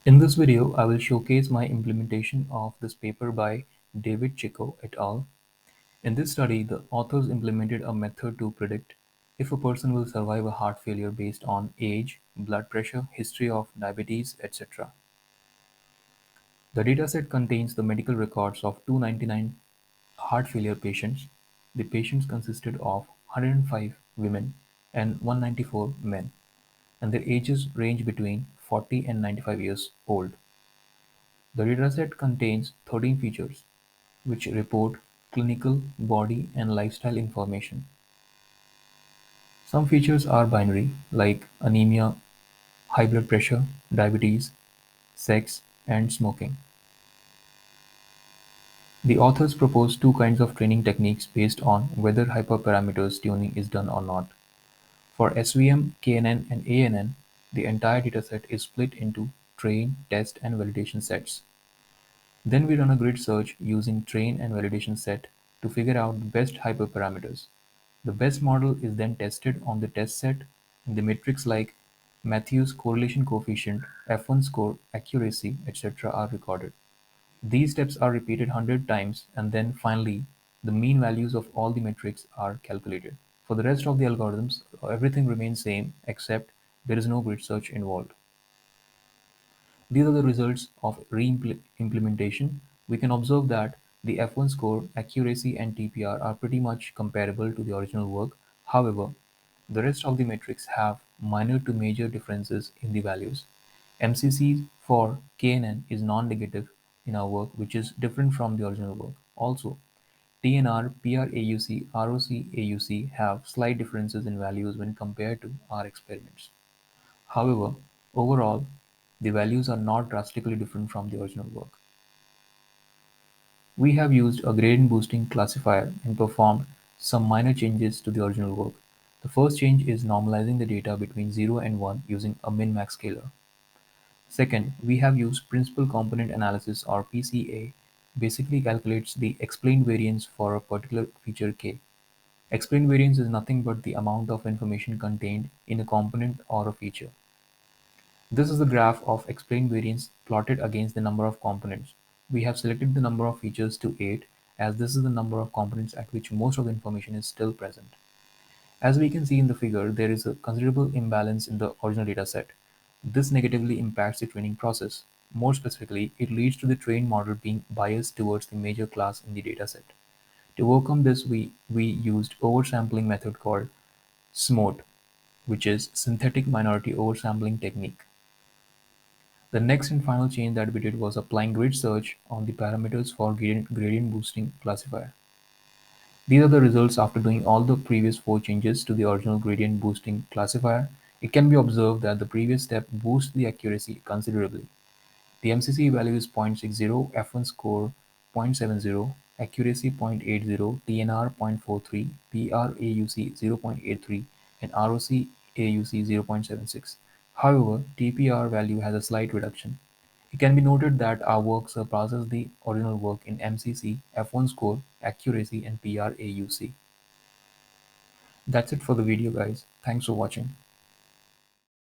In this video, I will showcase my implementation of this paper by David Chico et al. In this study, the authors implemented a method to predict if a person will survive a heart failure based on age, blood pressure, history of diabetes, etc. The dataset contains the medical records of 299 heart failure patients. The patients consisted of 105 women and 194 men, and their ages range between 40 and 95 years old. The dataset contains 13 features, which report clinical, body, and lifestyle information. Some features are binary, like anemia, high blood pressure, diabetes, sex, and smoking. The authors propose two kinds of training techniques based on whether hyperparameters tuning is done or not. For SVM, KNN, and ANN, the entire dataset is split into train, test, and validation sets. Then we run a grid search using train and validation set to figure out the best hyperparameters. The best model is then tested on the test set, and the metrics like Matthews correlation coefficient, F1 score, accuracy, etc. are recorded. These steps are repeated 100 times, and then finally, the mean values of all the metrics are calculated. For the rest of the algorithms, everything remains same except there is no grid search involved. These are the results of re-implementation. We can observe that the F1 score, accuracy, and TPR are pretty much comparable to the original work. However, the rest of the metrics have minor to major differences in the values. MCC for KNN is non-negative in our work, which is different from the original work. Also, TNR, PRAUC, ROC-AUC have slight differences in values when compared to our experiments. However, overall, the values are not drastically different from the original work. We have used a gradient boosting classifier and performed some minor changes to the original work. The first change is normalizing the data between 0 and 1 using a min-max scalar. Second, we have used principal component analysis, or PCA, basically calculates the explained variance for a particular feature K. Explained variance is nothing but the amount of information contained in a component or a feature. This is the graph of explained variance plotted against the number of components. We have selected the number of features to 8, as this is the number of components at which most of the information is still present. As we can see in the figure, there is a considerable imbalance in the original dataset. This negatively impacts the training process. More specifically, it leads to the trained model being biased towards the major class in the dataset. To overcome this, we used oversampling method called SMOT, which is Synthetic Minority Oversampling Technique. The next and final change that we did was applying grid search on the parameters for gradient boosting classifier. These are the results after doing all the previous 4 changes to the original gradient boosting classifier. It can be observed that the previous step boosts the accuracy considerably. The MCC value is 0.60, F1 score 0.70, accuracy 0.80, TNR 0.43, PRAUC 0.83, and ROC-AUC 0.76. However, TPR value has a slight reduction. It can be noted that our work surpasses the original work in MCC, F1 score, accuracy, and PRAUC. That's it for the video, guys. Thanks for watching.